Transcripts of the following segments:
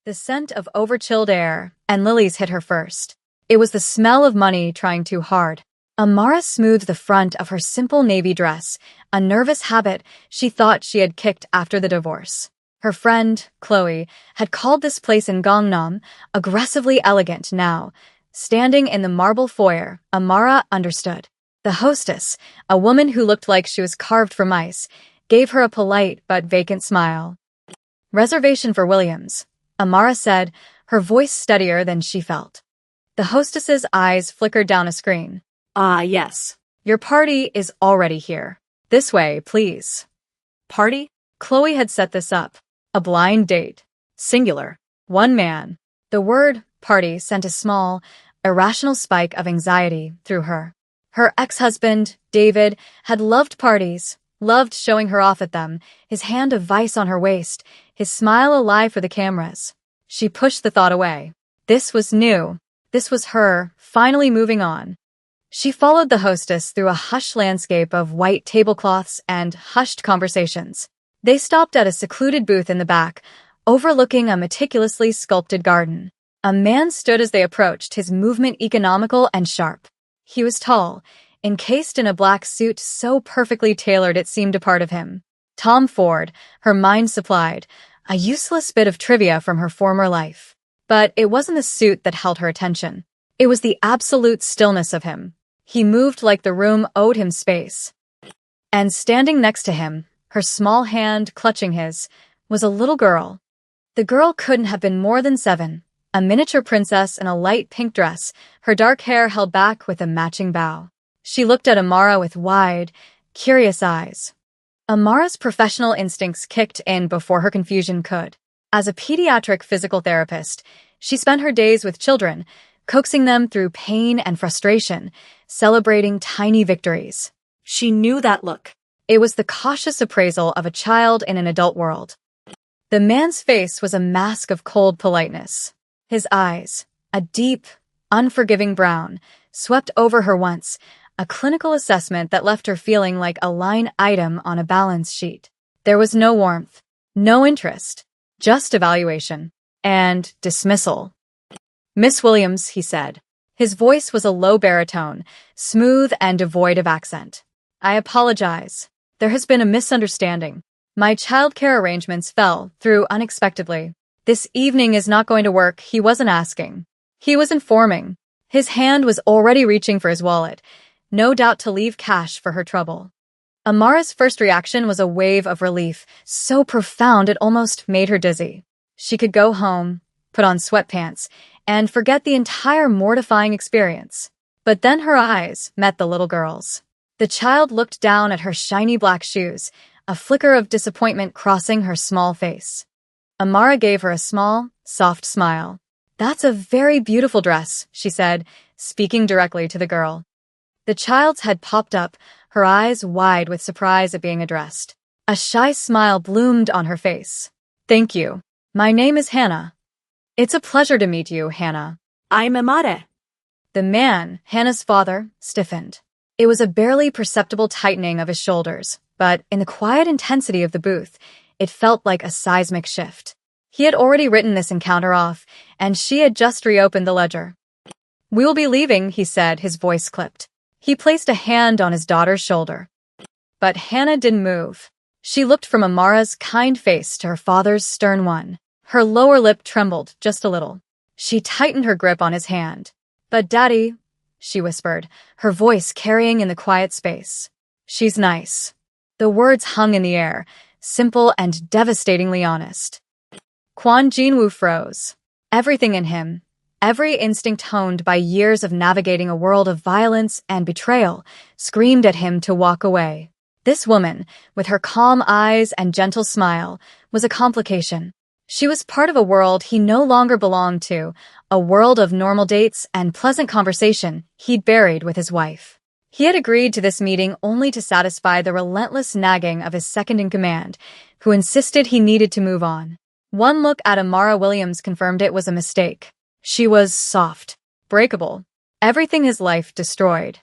The scent of overchilled air and lilies hit her first. It was the smell of money trying too hard. Amara smoothed the front of her simple navy dress, a nervous habit she thought she had kicked after the divorce. Her friend, Chloe, had called this place in Gangnam aggressively elegant now. Standing in the marble foyer, Amara understood. The hostess, a woman who looked like she was carved from ice, gave her a polite but vacant smile. "Reservation for Williams," Amara said, her voice steadier than she felt. The hostess's eyes flickered down a screen. "Ah, yes. Your party is already here. This way, please." Party? Chloe had set this up. A blind date. Singular. One man. The word party sent a small, irrational spike of anxiety through her. Her ex-husband, David, had loved parties, loved showing her off at them, his hand of vice on her waist, his smile alive for the cameras. She pushed the thought away. This was new. This was her, finally moving on. She followed the hostess through a hushed landscape of white tablecloths and hushed conversations. They stopped at a secluded booth in the back, overlooking a meticulously sculpted garden. A man stood as they approached, his movement economical and sharp. He was tall, encased in a black suit so perfectly tailored it seemed a part of him. Tom Ford, her mind supplied, a useless bit of trivia from her former life. But it wasn't the suit that held her attention. It was the absolute stillness of him. He moved like the room owed him space. And standing next to him, her small hand clutching his, was a little girl. The girl couldn't have been more than 7, a miniature princess in a light pink dress, her dark hair held back with a matching bow. She looked at Amara with wide, curious eyes. Amara's professional instincts kicked in before her confusion could. As a pediatric physical therapist, she spent her days with children, coaxing them through pain and frustration, celebrating tiny victories. She knew that look. It was the cautious appraisal of a child in an adult world. The man's face was a mask of cold politeness. His eyes, a deep, unforgiving brown, swept over her once, a clinical assessment that left her feeling like a line item on a balance sheet. There was no warmth, no interest, just evaluation and dismissal. "Miss Williams," he said. His voice was a low baritone, smooth and devoid of accent. "I apologize. There has been a misunderstanding. My childcare arrangements fell through unexpectedly. This evening is not going to work." He wasn't asking. He was informing. His hand was already reaching for his wallet, no doubt to leave cash for her trouble. Amara's first reaction was a wave of relief, so profound it almost made her dizzy. She could go home, put on sweatpants, and forget the entire mortifying experience. But then her eyes met the little girl's. The child looked down at her shiny black shoes, a flicker of disappointment crossing her small face. Amara gave her a small, soft smile. "That's a very beautiful dress," she said, speaking directly to the girl. The child's head popped up, her eyes wide with surprise at being addressed. A shy smile bloomed on her face. "Thank you. My name is Hannah." "It's a pleasure to meet you, Hannah." "I'm Amara." The man, Hannah's father, stiffened. It was a barely perceptible tightening of his shoulders, but in the quiet intensity of the booth, it felt like a seismic shift. He had already written this encounter off, and she had just reopened the ledger. "We will be leaving," he said, his voice clipped. He placed a hand on his daughter's shoulder. But Hannah didn't move. She looked from Amara's kind face to her father's stern one. Her lower lip trembled just a little. She tightened her grip on his hand. "But Daddy," she whispered, her voice carrying in the quiet space. "She's nice." The words hung in the air, simple and devastatingly honest. Kwon Jinwoo froze. Everything in him, every instinct honed by years of navigating a world of violence and betrayal, screamed at him to walk away. This woman, with her calm eyes and gentle smile, was a complication. She was part of a world he no longer belonged to, a world of normal dates and pleasant conversation he'd buried with his wife. He had agreed to this meeting only to satisfy the relentless nagging of his second-in-command, who insisted he needed to move on. One look at Amara Williams confirmed it was a mistake. She was soft, breakable, everything his life destroyed.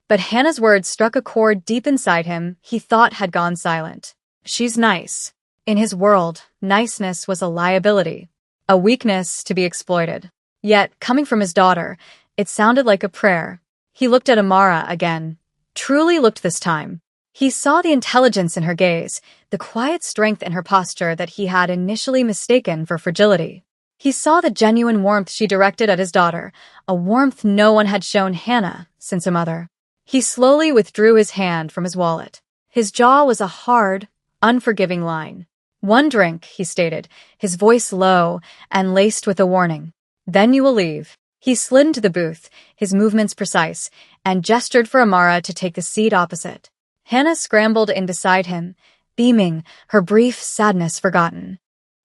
But Hannah's words struck a chord deep inside him he thought had gone silent. She's nice. In his world, niceness was a liability. a weakness to be exploited. Yet, coming from his daughter, it sounded like a prayer. He looked at Amara again. Truly looked this time. He saw the intelligence in her gaze, the quiet strength in her posture that he had initially mistaken for fragility. He saw the genuine warmth she directed at his daughter, a warmth no one had shown Hannah since a mother. He slowly withdrew his hand from his wallet. His jaw was a hard, unforgiving line. "One drink," he stated, his voice low and laced with a warning. "Then you will leave." He slid into the booth, his movements precise, and gestured for Amara to take the seat opposite. Hannah scrambled in beside him, beaming, her brief sadness forgotten.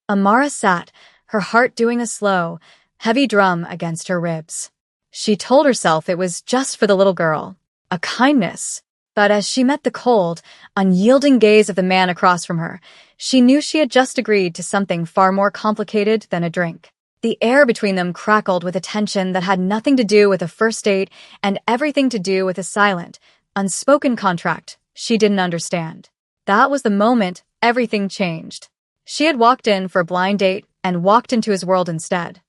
Amara sat, her heart doing a slow, heavy drum against her ribs. She told herself it was just for the little girl, a kindness. But as she met the cold, unyielding gaze of the man across from her, she knew she had just agreed to something far more complicated than a drink. The air between them crackled with a tension that had nothing to do with a first date and everything to do with a silent, unspoken contract she didn't understand. That was the moment everything changed. She had walked in for a blind date and walked into his world instead.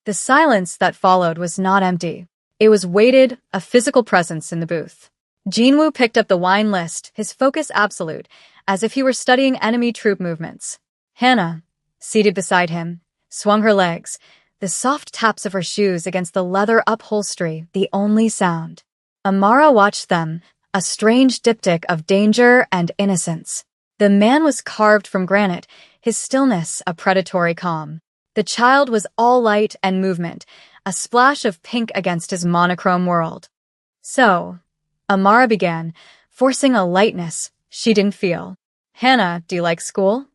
The silence that followed was not empty. It was weighted, a physical presence in the booth. Jinwoo picked up the wine list, his focus absolute, as if he were studying enemy troop movements. Hannah, seated beside him, swung her legs, the soft taps of her shoes against the leather upholstery the only sound. Amara watched them, a strange diptych of danger and innocence. The man was carved from granite, his stillness a predatory calm. The child was all light and movement, a splash of pink against his monochrome world. "So," Amara began, forcing a lightness she didn't feel. "Hannah, do you like school?"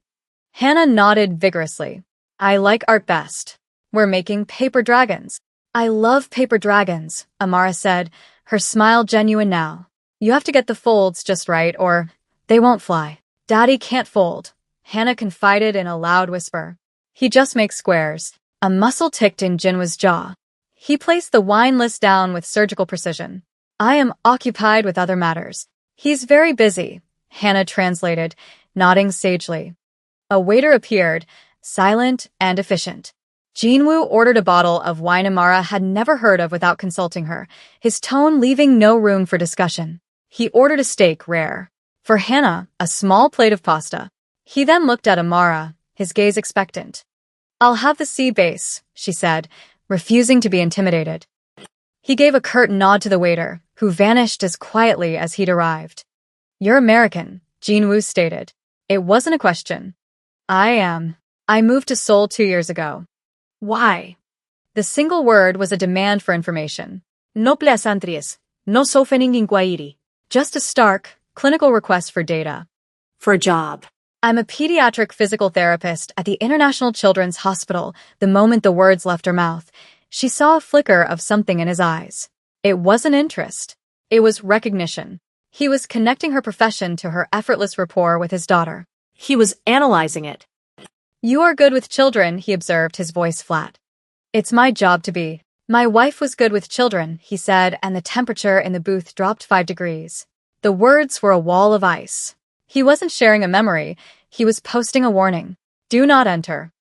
Hannah nodded vigorously. "I like art best. We're making paper dragons." "I love paper dragons," Amara said, her smile genuine now. "You have to get the folds just right or they won't fly." "Daddy can't fold," Hannah confided in a loud whisper. "He just makes squares." A muscle ticked in Jinwoo's jaw. He placed the wine list down with surgical precision. "I am occupied with other matters." "He's very busy," Hannah translated, nodding sagely. A waiter appeared, silent and efficient. Jinwoo ordered a bottle of wine Amara had never heard of without consulting her, his tone leaving no room for discussion. He ordered a steak rare. For Hannah, a small plate of pasta. He then looked at Amara, his gaze expectant. "I'll have the sea base," she said, refusing to be intimidated. He gave a curt nod to the waiter, who vanished as quietly as he'd arrived. "You're American," Jinwoo stated. It wasn't a question. "I am. I moved to Seoul 2 years ago." "Why?" The single word was a demand for information. "No pleasantries, no softening inquiry." Just a stark, clinical request for data. For a job. "I'm a pediatric physical therapist at the International Children's Hospital." The moment the words left her mouth, she saw a flicker of something in his eyes. It wasn't interest. It was recognition. He was connecting her profession to her effortless rapport with his daughter. He was analyzing it. "You are good with children," he observed, his voice flat. "It's my job to be." "My wife was good with children," he said, and the temperature in the booth dropped 5 degrees. The words were a wall of ice. He wasn't sharing a memory, he was posting a warning. "Do not enter."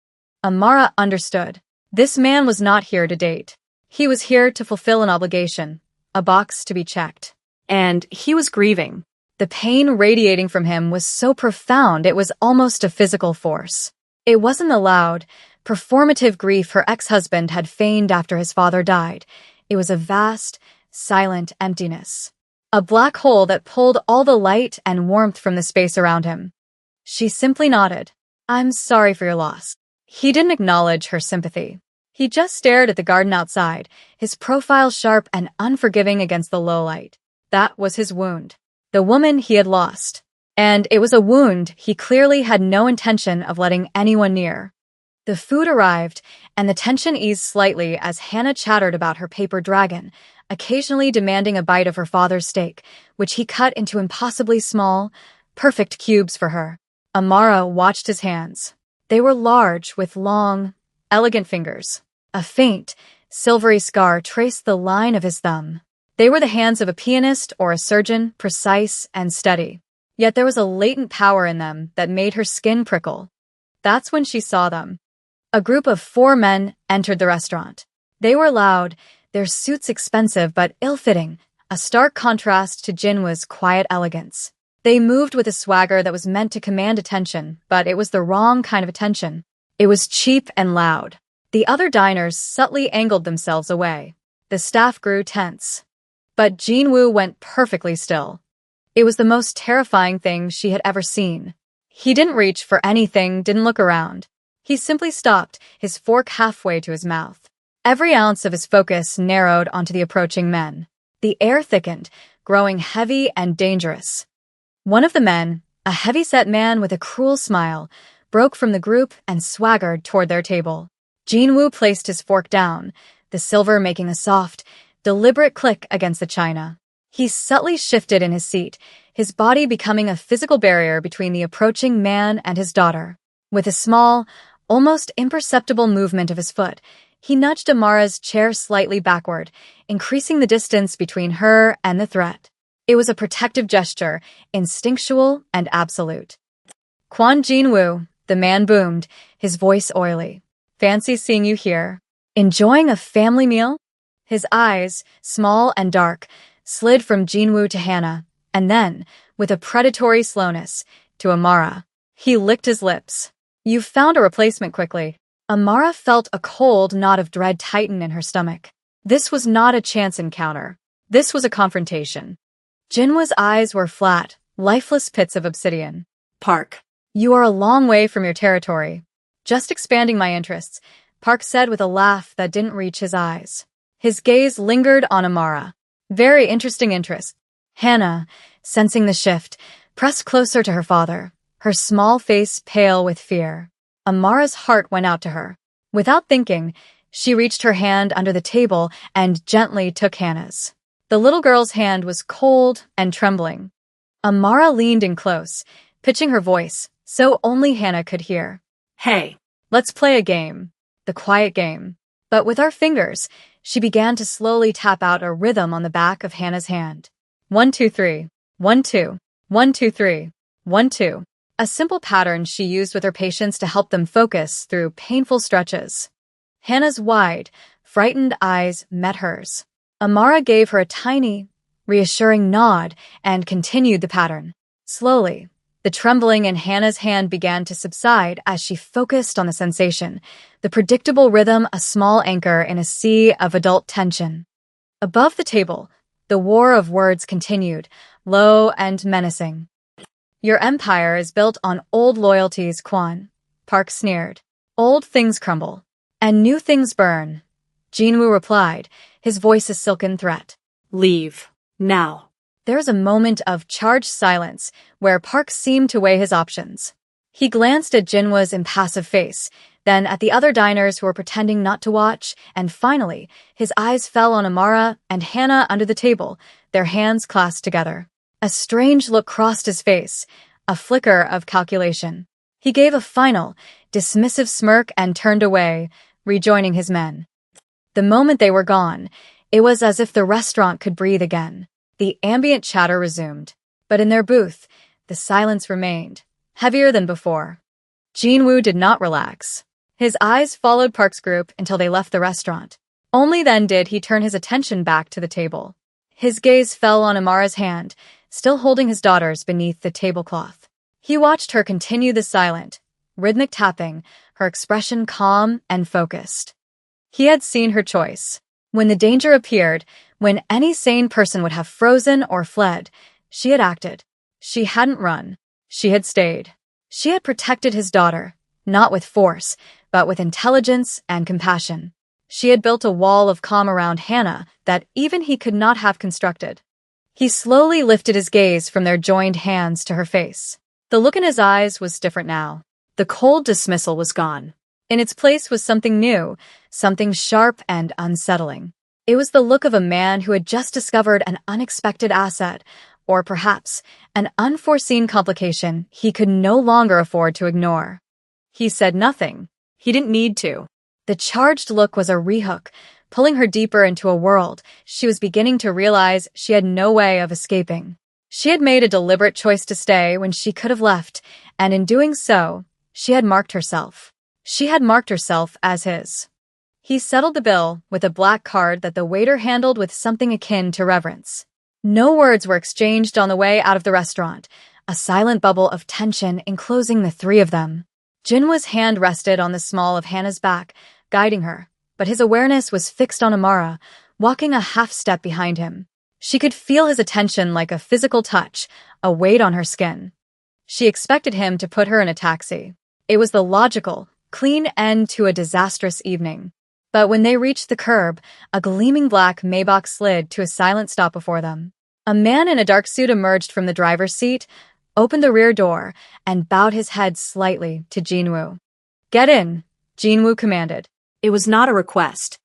Amara understood. This man was not here to date. He was here to fulfill an obligation, a box to be checked. And he was grieving. The pain radiating from him was so profound it was almost a physical force. It wasn't the loud, performative grief her ex-husband had feigned after his father died. It was a vast, silent emptiness. A black hole that pulled all the light and warmth from the space around him. She simply nodded. "I'm sorry for your loss." He didn't acknowledge her sympathy. He just stared at the garden outside, his profile sharp and unforgiving against the low light. That was his wound. The woman he had lost. And it was a wound he clearly had no intention of letting anyone near. The food arrived, and the tension eased slightly as Hannah chattered about her paper dragon, occasionally demanding a bite of her father's steak, which he cut into impossibly small, perfect cubes for her. Amara watched his hands. They were large, with long, elegant fingers. A faint, silvery scar traced the line of his thumb. They were the hands of a pianist or a surgeon, precise and steady. Yet there was a latent power in them that made her skin prickle. That's when she saw them. A group of 4 men entered the restaurant. They were loud, their suits expensive but ill-fitting, a stark contrast to Jinwoo's quiet elegance. They moved with a swagger that was meant to command attention, but it was the wrong kind of attention. It was cheap and loud. The other diners subtly angled themselves away. The staff grew tense. But Jinwoo went perfectly still. It was the most terrifying thing she had ever seen. He didn't reach for anything, didn't look around. He simply stopped, his fork halfway to his mouth. Every ounce of his focus narrowed onto the approaching men. The air thickened, growing heavy and dangerous. One of the men, a heavy-set man with a cruel smile, broke from the group and swaggered toward their table. Jinwoo placed his fork down, the silver making a soft, deliberate click against the china. He subtly shifted in his seat, his body becoming a physical barrier between the approaching man and his daughter. With a small, almost imperceptible movement of his foot, he nudged Amara's chair slightly backward, increasing the distance between her and the threat. It was a protective gesture, instinctual and absolute. "Quan Jinwoo," the man boomed, his voice oily. "Fancy seeing you here. Enjoying a family meal?" His eyes, small and dark, slid from Jinwoo to Hannah, and then, with a predatory slowness, to Amara. He licked his lips. "You've found a replacement quickly." Amara felt a cold knot of dread tighten in her stomach. This was not a chance encounter. This was a confrontation. Jinwoo's eyes were flat, lifeless pits of obsidian. Park. "You are a long way from your territory." "Just expanding my interests," Park said with a laugh that didn't reach his eyes. His gaze lingered on Amara. "Very interesting interest." Hannah, sensing the shift, pressed closer to her father, her small face pale with fear. Amara's heart went out to her. Without thinking, she reached her hand under the table and gently took Hannah's. The little girl's hand was cold and trembling. Amara leaned in close, pitching her voice, so only Hannah could hear. "Hey, "Let's play a game." The quiet game. But with our fingers, she began to slowly tap out a rhythm on the back of Hannah's hand. 1, 2, 3. 1, 2. 1, 2, 3. 1, 2. A simple pattern she used with her patients to help them focus through painful stretches. Hannah's wide, frightened eyes met hers. Amara gave her a tiny, reassuring nod and continued the pattern. Slowly, the trembling in Hannah's hand began to subside as she focused on the sensation, the predictable rhythm a small anchor in a sea of adult tension. Above the table, the war of words continued, low and menacing. "Your empire is built on old loyalties, Quan," Park sneered. "Old things crumble, and new things burn." Jinwoo replied, his voice a silken threat. Leave. Now." There was a moment of charged silence where Park seemed to weigh his options. He glanced at Jinwoo's impassive face, then at the other diners who were pretending not to watch, and finally, his eyes fell on Amara and Hannah under the table, their hands clasped together. A strange look crossed his face, a flicker of calculation. He gave a final, dismissive smirk and turned away, rejoining his men. The moment they were gone, it was as if the restaurant could breathe again. The ambient chatter resumed, but in their booth, the silence remained, heavier than before. Jinwoo did not relax. His eyes followed Park's group until they left the restaurant. Only then did he turn his attention back to the table. His gaze fell on Amara's hand, still holding his daughter's beneath the tablecloth. He watched her continue the silent, rhythmic tapping, her expression calm and focused. He had seen her choice. When the danger appeared, when any sane person would have frozen or fled, she had acted. She hadn't run. She had stayed. She had protected his daughter, not with force, but with intelligence and compassion. She had built a wall of calm around Hannah that even he could not have constructed. He slowly lifted his gaze from their joined hands to her face. The look in his eyes was different now. The cold dismissal was gone. In its place was something new, something sharp and unsettling. It was the look of a man who had just discovered an unexpected asset, or perhaps an unforeseen complication he could no longer afford to ignore. He said nothing. He didn't need to. The charged look was a rehook, pulling her deeper into a world she was beginning to realize she had no way of escaping. She had made a deliberate choice to stay when she could have left, and in doing so, she had marked herself. She had marked herself as his. He settled the bill with a black card that the waiter handled with something akin to reverence. No words were exchanged on the way out of the restaurant, a silent bubble of tension enclosing the three of them. Jinwoo's hand rested on the small of Hannah's back, guiding her, but his awareness was fixed on Amara, walking a half step behind him. She could feel his attention like a physical touch, a weight on her skin. She expected him to put her in a taxi. It was the logical, clean end to a disastrous evening. But when they reached the curb, a gleaming black Maybach slid to a silent stop before them. A man in a dark suit emerged from the driver's seat, opened the rear door, and bowed his head slightly to Jinwoo. "Get in," Jinwoo commanded. It was not a request.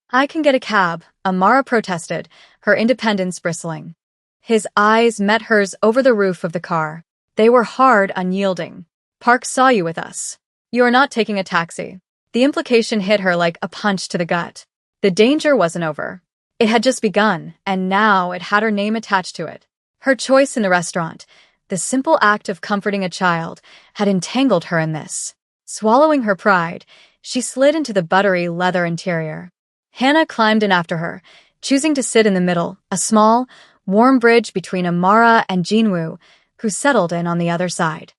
"I can get a cab," Amara protested, her independence bristling. His eyes met hers over the roof of the car. They were hard, unyielding. "Park saw you with us. You are not taking a taxi." The implication hit her like a punch to the gut. The danger wasn't over. It had just begun, and now it had her name attached to it. Her choice in the restaurant, the simple act of comforting a child, had entangled her in this. Swallowing her pride, she slid into the buttery leather interior. Hannah climbed in after her, choosing to sit in the middle, a small, warm bridge between Amara and Jinwoo, who settled in on the other side.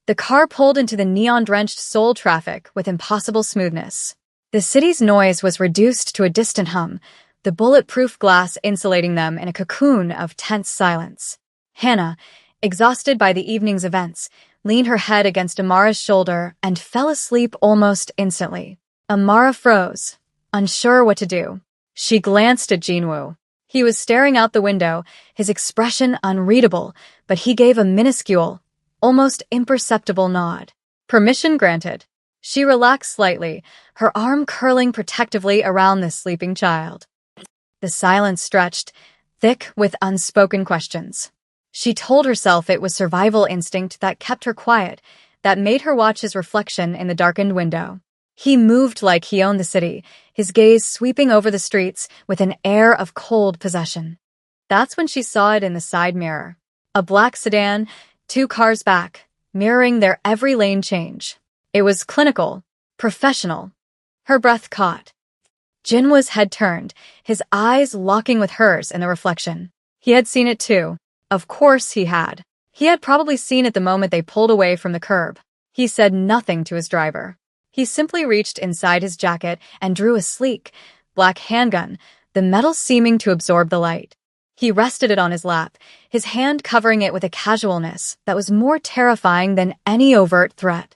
The car pulled into the neon-drenched Seoul traffic with impossible smoothness. The city's noise was reduced to a distant hum, the bulletproof glass insulating them in a cocoon of tense silence. Hannah, exhausted by the evening's events, leaned her head against Amara's shoulder and fell asleep almost instantly. Amara froze, unsure what to do. She glanced at Jinwoo. He was staring out the window, his expression unreadable, but he gave a minuscule, almost imperceptible nod. Permission granted. She relaxed slightly, her arm curling protectively around the sleeping child. The silence stretched, thick with unspoken questions. She told herself it was survival instinct that kept her quiet, that made her watch his reflection in the darkened window. He moved like he owned the city, his gaze sweeping over the streets with an air of cold possession. That's when she saw it in the side mirror. A black sedan, 2 cars back, mirroring their every lane change. It was clinical, professional. Her breath caught. Jinwoo's head turned, his eyes locking with hers in the reflection. He had seen it too. Of course he had. He had probably seen it the moment they pulled away from the curb. He said nothing to his driver. He simply reached inside his jacket and drew a sleek, black handgun, the metal seeming to absorb the light. He rested it on his lap, his hand covering it with a casualness that was more terrifying than any overt threat.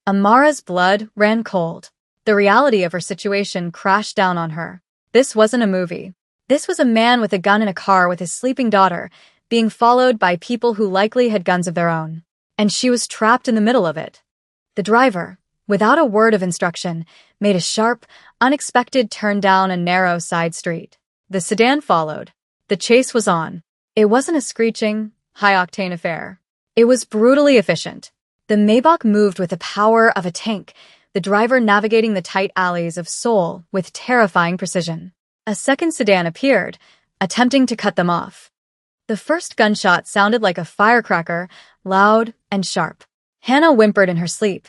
Amara's blood ran cold. The reality of her situation crashed down on her. This wasn't a movie. This was a man with a gun in a car with his sleeping daughter, being followed by people who likely had guns of their own. And she was trapped in the middle of it. The driver, without a word of instruction, made a sharp, unexpected turn down a narrow side street. The sedan followed. The chase was on. It wasn't a screeching, high-octane affair. It was brutally efficient. The Maybach moved with the power of a tank, the driver navigating the tight alleys of Seoul with terrifying precision. A second sedan appeared, attempting to cut them off. The first gunshot sounded like a firecracker, loud and sharp. Hannah whimpered in her sleep,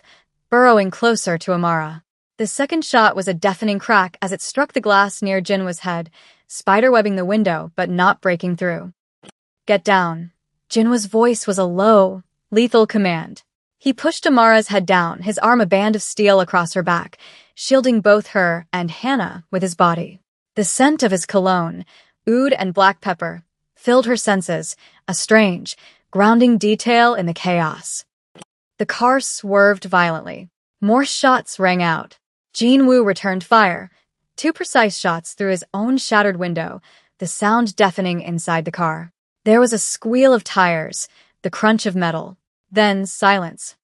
burrowing closer to Amara. The second shot was a deafening crack as it struck the glass near Jinwoo's head, spiderwebbing the window but not breaking through. "Get down." Jinwoo's voice was a low, lethal command. He pushed Amara's head down, his arm a band of steel across her back, shielding both her and Hannah with his body. The scent of his cologne, oud and black pepper, filled her senses, a strange, grounding detail in the chaos. The car swerved violently. More shots rang out. Jinwoo returned fire, 2 precise shots through his own shattered window, the sound deafening inside the car. There was a squeal of tires, the crunch of metal. Then silence.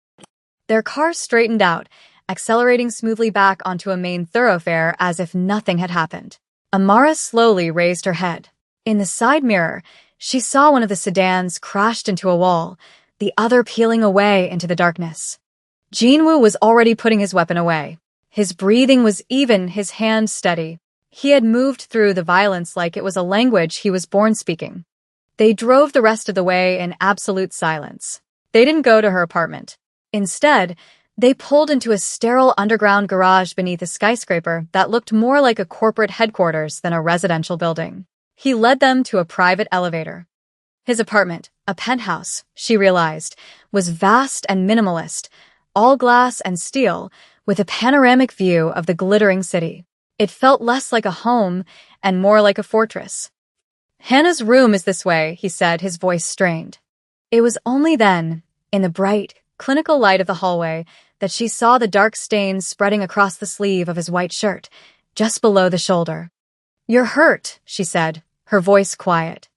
Their car straightened out, accelerating smoothly back onto a main thoroughfare as if nothing had happened. Amara slowly raised her head. In the side mirror, she saw one of the sedans crashed into a wall, the other peeling away into the darkness. Jinwoo was already putting his weapon away. His breathing was even, his hand steady. He had moved through the violence like it was a language he was born speaking. They drove the rest of the way in absolute silence. They didn't go to her apartment. Instead, They pulled into a sterile underground garage beneath a skyscraper that looked more like a corporate headquarters than a residential building. He led them to a private elevator. His apartment, a penthouse, she realized, was vast and minimalist, all glass and steel, with a panoramic view of the glittering city. It felt less like a home and more like a fortress. "Hannah's room is this way," he said, his voice strained. It was only then, in the bright, clinical light of the hallway, that she saw the dark stains spreading across the sleeve of his white shirt, just below the shoulder. "You're hurt," she said, her voice quiet.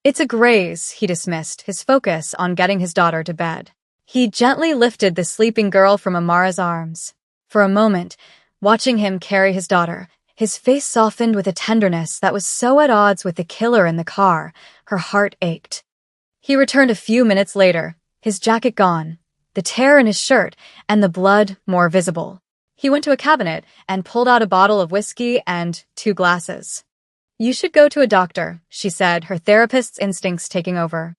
"It's a graze," he dismissed, his focus on getting his daughter to bed. He gently lifted the sleeping girl from Amara's arms. For a moment, watching him carry his daughter, his face softened with a tenderness that was so at odds with the killer in the car, her heart ached. He returned a few minutes later, his jacket gone, the tear in his shirt, and the blood more visible. He went to a cabinet and pulled out a bottle of whiskey and 2 glasses. "You should go to a doctor," she said, her therapist's instincts taking over.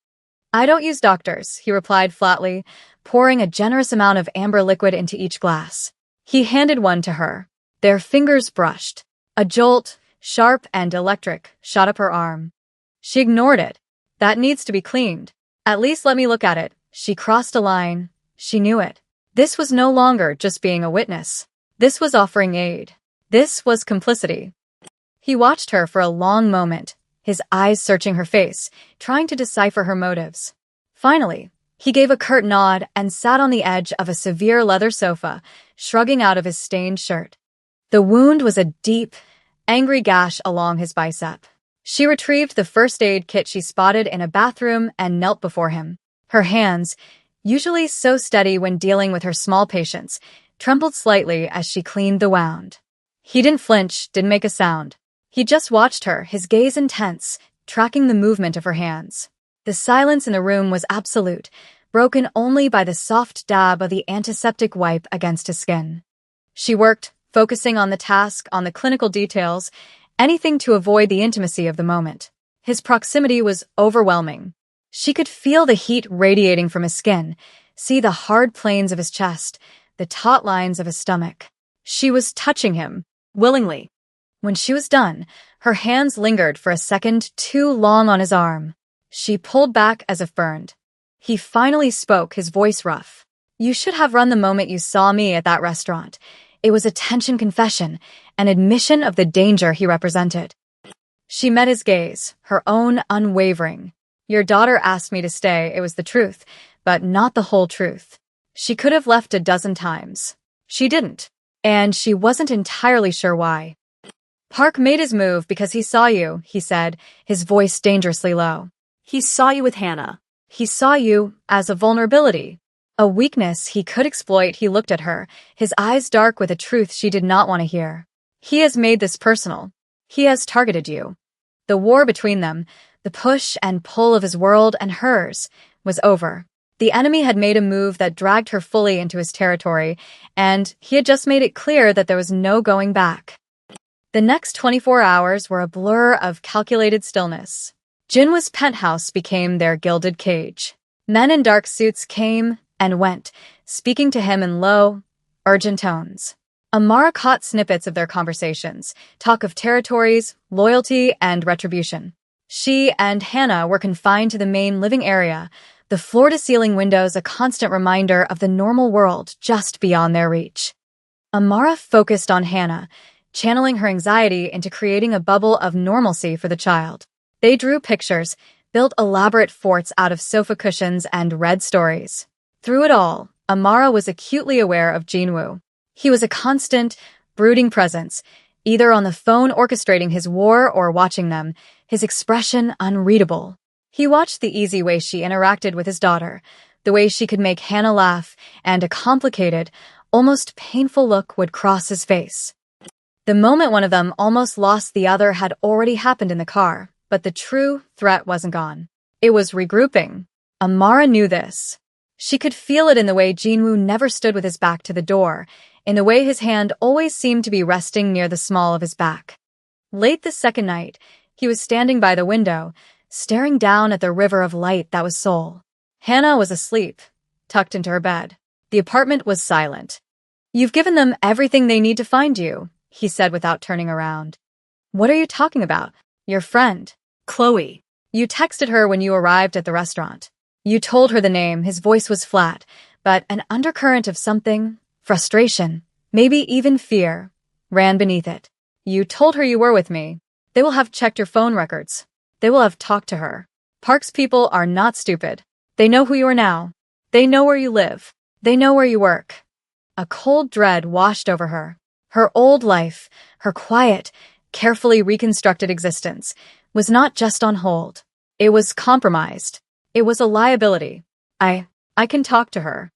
"I don't use doctors," he replied flatly, pouring a generous amount of amber liquid into each glass. He handed one to her. Their fingers brushed. A jolt, sharp and electric, shot up her arm. She ignored it. "That needs to be cleaned. At least let me look at it." She crossed a line. She knew it. This was no longer just being a witness. This was offering aid. This was complicity. He watched her for a long moment, his eyes searching her face, trying to decipher her motives. Finally, he gave a curt nod and sat on the edge of a severe leather sofa, shrugging out of his stained shirt. The wound was a deep, angry gash along his bicep. She retrieved the first aid kit she spotted in a bathroom and knelt before him. Her hands, usually so steady when dealing with her small patients, trembled slightly as she cleaned the wound. He didn't flinch, didn't make a sound. He just watched her, his gaze intense, tracking the movement of her hands. The silence in the room was absolute, broken only by the soft dab of the antiseptic wipe against his skin. She worked, focusing on the task, on the clinical details, anything to avoid the intimacy of the moment. His proximity was overwhelming. She could feel the heat radiating from his skin, see the hard planes of his chest, the taut lines of his stomach. She was touching him, willingly. When she was done, her hands lingered for a second too long on his arm. She pulled back as if burned. He finally spoke, his voice rough. "You should have run the moment you saw me at that restaurant." It was a tension confession, an admission of the danger he represented. She met his gaze, her own unwavering. "Your daughter asked me to stay, it was the truth, but not the whole truth. She could have left a dozen times. She didn't, and she wasn't entirely sure why." "Park made his move because he saw you," he said, his voice dangerously low. He saw you with Hannah. "He saw you as a vulnerability. A weakness he could exploit." He looked at her, his eyes dark with a truth she did not want to hear. "He has made this personal. He has targeted you." The war between them, the push and pull of his world and hers, was over. The enemy had made a move that dragged her fully into his territory, and he had just made it clear that there was no going back. The next 24 hours were a blur of calculated stillness. Jinwoo's penthouse became their gilded cage. Men in dark suits came and went, speaking to him in low, urgent tones. Amara caught snippets of their conversations, talk of territories, loyalty, and retribution. She and Hannah were confined to the main living area, the floor-to-ceiling windows a constant reminder of the normal world just beyond their reach. Amara focused on Hannah, channeling her anxiety into creating a bubble of normalcy for the child. They drew pictures, built elaborate forts out of sofa cushions, and read stories. Through it all, Amara was acutely aware of Jinwoo. He was a constant, brooding presence, either on the phone orchestrating his war or watching them, his expression unreadable. He watched the easy way she interacted with his daughter, the way she could make Hannah laugh, and a complicated, almost painful look would cross his face. The moment one of them almost lost the other had already happened in the car, but the true threat wasn't gone. It was regrouping. Amara knew this. She could feel it in the way Jinwoo never stood with his back to the door, in the way his hand always seemed to be resting near the small of his back. Late the second night, he was standing by the window, staring down at the river of light that was Seoul. Hannah was asleep, tucked into her bed. The apartment was silent. "You've given them everything they need to find you," he said without turning around. "What are you talking about? Your friend." Chloe. "You texted her when you arrived at the restaurant. You told her the name." His voice was flat, but an undercurrent of something, frustration, maybe even fear, ran beneath it. "You told her you were with me. They will have checked your phone records. They will have talked to her. Park's people are not stupid. They know who you are now. They know where you live. They know where you work." A cold dread washed over her. Her old life, her quiet, carefully reconstructed existence, was not just on hold. It was compromised. It was a liability. I can talk to her.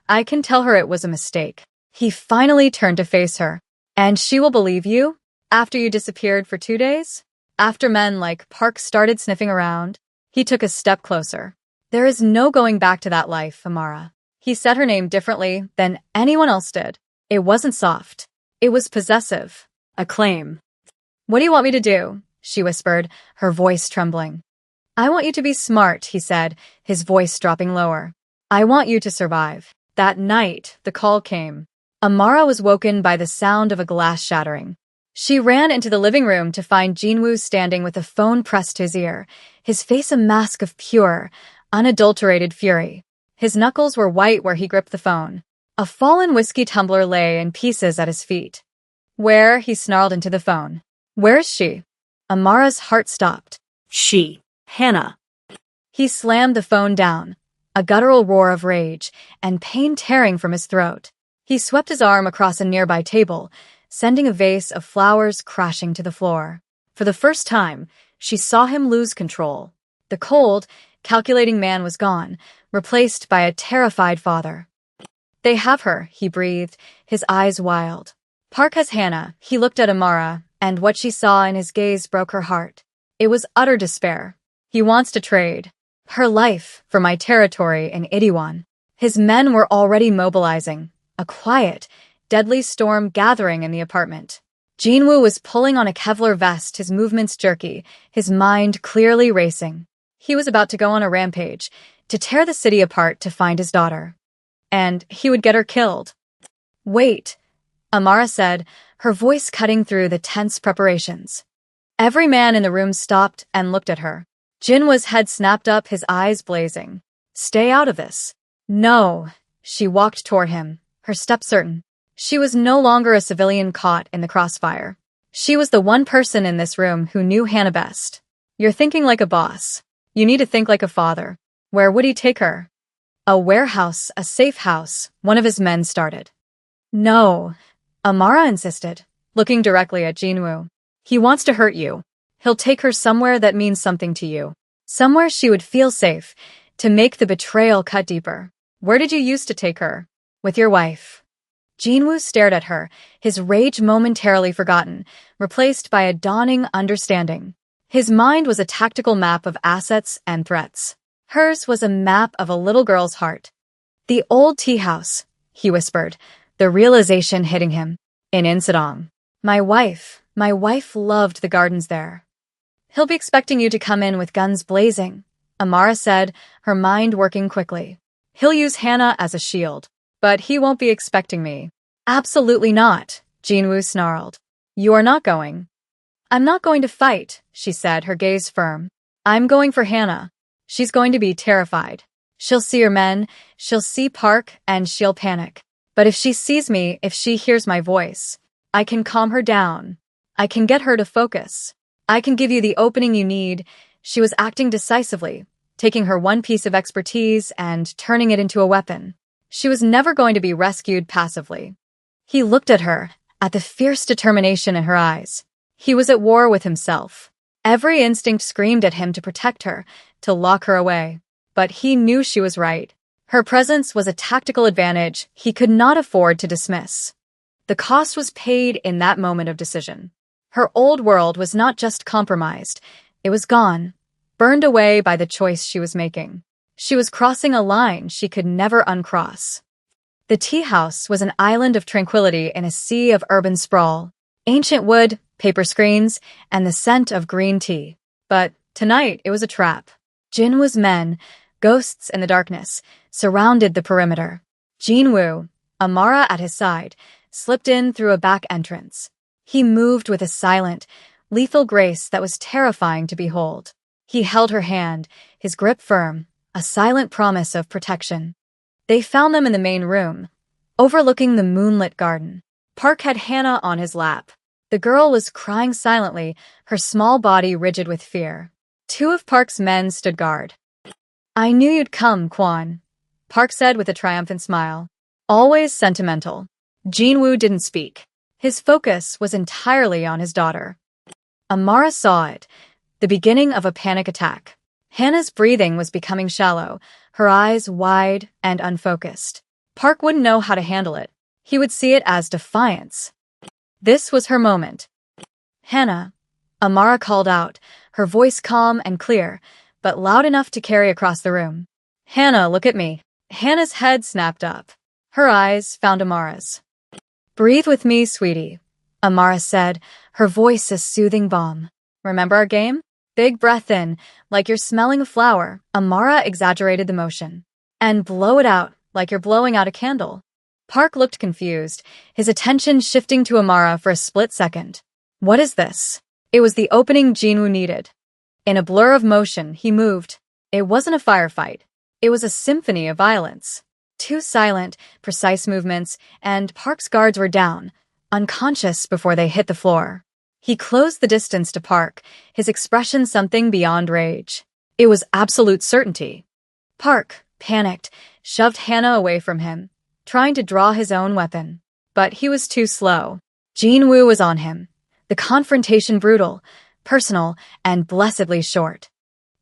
I can tell her it was a mistake." He finally turned to face her. "And she will believe you? After you disappeared for 2 days? After men like Park started sniffing around?" He took a step closer. "There is no going back to that life, Amara." He said her name differently than anyone else did. It wasn't soft. It was possessive. A claim. "What do you want me to do?" she whispered, her voice trembling. "I want you to be smart," he said, his voice dropping lower. "I want you to survive." That night, the call came. Amara was woken by the sound of a glass shattering. She ran into the living room to find Jinwoo standing with a phone pressed to his ear, his face a mask of pure, unadulterated fury. His knuckles were white where he gripped the phone. A fallen whiskey tumbler lay in pieces at his feet. "Where?" he snarled into the phone. "Where is she?" Amara's heart stopped. She. Hannah. He slammed the phone down, a guttural roar of rage and pain tearing from his throat. He swept his arm across a nearby table, sending a vase of flowers crashing to the floor. For the first time, she saw him lose control. The cold, calculating man was gone, replaced by a terrified father. "They have her," he breathed, his eyes wild. "Park has Hannah." He looked at Amara, and what she saw in his gaze broke her heart. It was utter despair. "He wants to trade her life for my territory in Itaewon." His men were already mobilizing, a quiet, deadly storm gathering in the apartment. Jinwoo was pulling on a Kevlar vest, his movements jerky, his mind clearly racing. He was about to go on a rampage, to tear the city apart to find his daughter. And he would get her killed. "Wait," Amara said, her voice cutting through the tense preparations. Every man in the room stopped and looked at her. Jinwoo's head snapped up, his eyes blazing. "Stay out of this." "No." She walked toward him, her step certain. She was no longer a civilian caught in the crossfire. She was the one person in this room who knew Hannah best. "You're thinking like a boss. You need to think like a father." Where would he take her? "A warehouse, a safe house," one of his men started. "No," Amara insisted, looking directly at Jinwoo. "He wants to hurt you. He'll take her somewhere that means something to you. Somewhere she would feel safe, to make the betrayal cut deeper." "Where did you used to take her?" "With your wife." Jinwoo stared at her, his rage momentarily forgotten, replaced by a dawning understanding. His mind was a tactical map of assets and threats. Hers was a map of a little girl's heart. "The old tea house," he whispered, the realization hitting him. "In Insadong. My wife loved the gardens there." "He'll be expecting you to come in with guns blazing," Amara said, her mind working quickly. "He'll use Hannah as a shield. But he won't be expecting me." "Absolutely not," Jinwoo snarled. "You are not going." "I'm not going to fight," she said, her gaze firm. "I'm going for Hannah. She's going to be terrified. She'll see your men, she'll see Park, and she'll panic. But if she sees me, if she hears my voice, I can calm her down. I can get her to focus. I can give you the opening you need." She was acting decisively, taking her one piece of expertise and turning it into a weapon. She was never going to be rescued passively. He looked at her, at the fierce determination in her eyes. He was at war with himself. Every instinct screamed at him to protect her, to lock her away. But he knew she was right. Her presence was a tactical advantage he could not afford to dismiss. The cost was paid in that moment of decision. Her old world was not just compromised, it was gone, burned away by the choice she was making. She was crossing a line she could never uncross. The tea house was an island of tranquility in a sea of urban sprawl. Ancient wood, paper screens, and the scent of green tea. But tonight it was a trap. Jinwoo's men, ghosts in the darkness, surrounded the perimeter. Jinwoo, Amara at his side, slipped in through a back entrance. He moved with a silent, lethal grace that was terrifying to behold. He held her hand, his grip firm, a silent promise of protection. They found them in the main room, overlooking the moonlit garden. Park had Hannah on his lap. The girl was crying silently, her small body rigid with fear. Two of Park's men stood guard. "I knew you'd come, Kwan," Park said with a triumphant smile. Always sentimental. Jinwoo didn't speak. His focus was entirely on his daughter. Amara saw it, the beginning of a panic attack. Hannah's breathing was becoming shallow, her eyes wide and unfocused. Park wouldn't know how to handle it. He would see it as defiance. This was her moment. "Hannah," Amara called out, her voice calm and clear, but loud enough to carry across the room. "Hannah, look at me." Hannah's head snapped up. Her eyes found Amara's. "Breathe with me, sweetie," Amara said, her voice a soothing balm. "Remember our game? Big breath in, like you're smelling a flower." Amara exaggerated the motion. "And blow it out, like you're blowing out a candle." Park looked confused, his attention shifting to Amara for a split second. "What is this?" It was the opening Jinwoo needed. In a blur of motion, he moved. It wasn't a firefight. It was a symphony of violence. Two silent, precise movements, and Park's guards were down, unconscious before they hit the floor. He closed the distance to Park, his expression something beyond rage. It was absolute certainty. Park, panicked, shoved Hannah away from him, trying to draw his own weapon. But he was too slow. Jinwoo was on him. The confrontation brutal, personal, and blessedly short.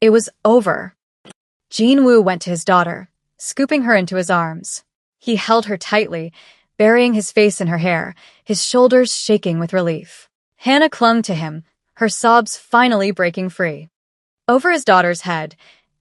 It was over. Jinwoo went to his daughter, scooping her into his arms. He held her tightly, burying his face in her hair, his shoulders shaking with relief. Hannah clung to him, her sobs finally breaking free. Over his daughter's head,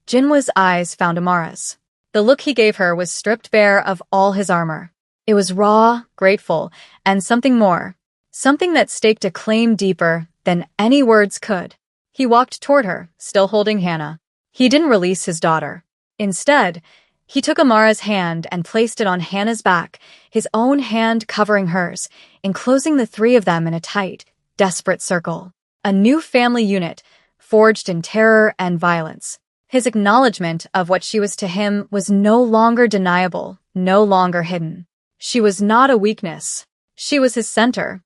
Jinwoo's eyes found Amara's. The look he gave her was stripped bare of all his armor. It was raw, grateful, and something more. Something that staked a claim deeper than any words could. He walked toward her, still holding Hannah. He didn't release his daughter. Instead, he took Amara's hand and placed it on Hannah's back, his own hand covering hers, enclosing the three of them in a tight, desperate circle. A new family unit, forged in terror and violence. His acknowledgement of what she was to him was no longer deniable, no longer hidden. She was not a weakness. She was his center.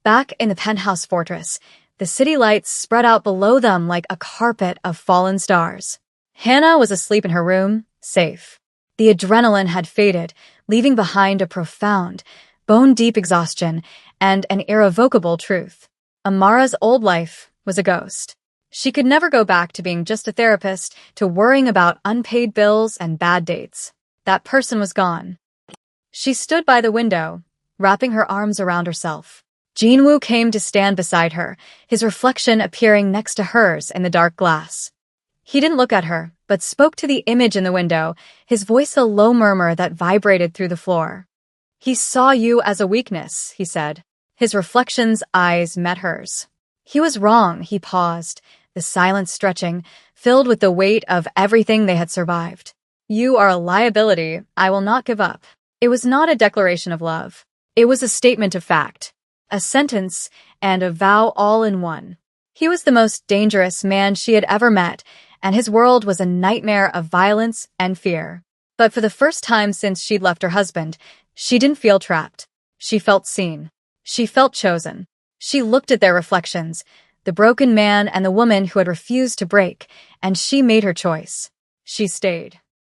Back in the penthouse fortress, the city lights spread out below them like a carpet of fallen stars. Hannah was asleep in her room, safe. The adrenaline had faded, leaving behind a profound, bone-deep exhaustion and an irrevocable truth. Amara's old life was a ghost. She could never go back to being just a therapist, to worrying about unpaid bills and bad dates. That person was gone. She stood by the window, wrapping her arms around herself. Jinwoo came to stand beside her, his reflection appearing next to hers in the dark glass. He didn't look at her, but spoke to the image in the window, his voice a low murmur that vibrated through the floor. "He saw you as a weakness," he said. His reflection's eyes met hers. He was wrong, he paused, the silence stretching, filled with the weight of everything they had survived. "You are a liability I will not give up." It was not a declaration of love. It was a statement of fact. A sentence and a vow all in one. He was the most dangerous man she had ever met, and his world was a nightmare of violence and fear. But for the first time since she'd left her husband, she didn't feel trapped. She felt seen. She felt chosen. She looked at their reflections, the broken man and the woman who had refused to break, and she made her choice. She stayed.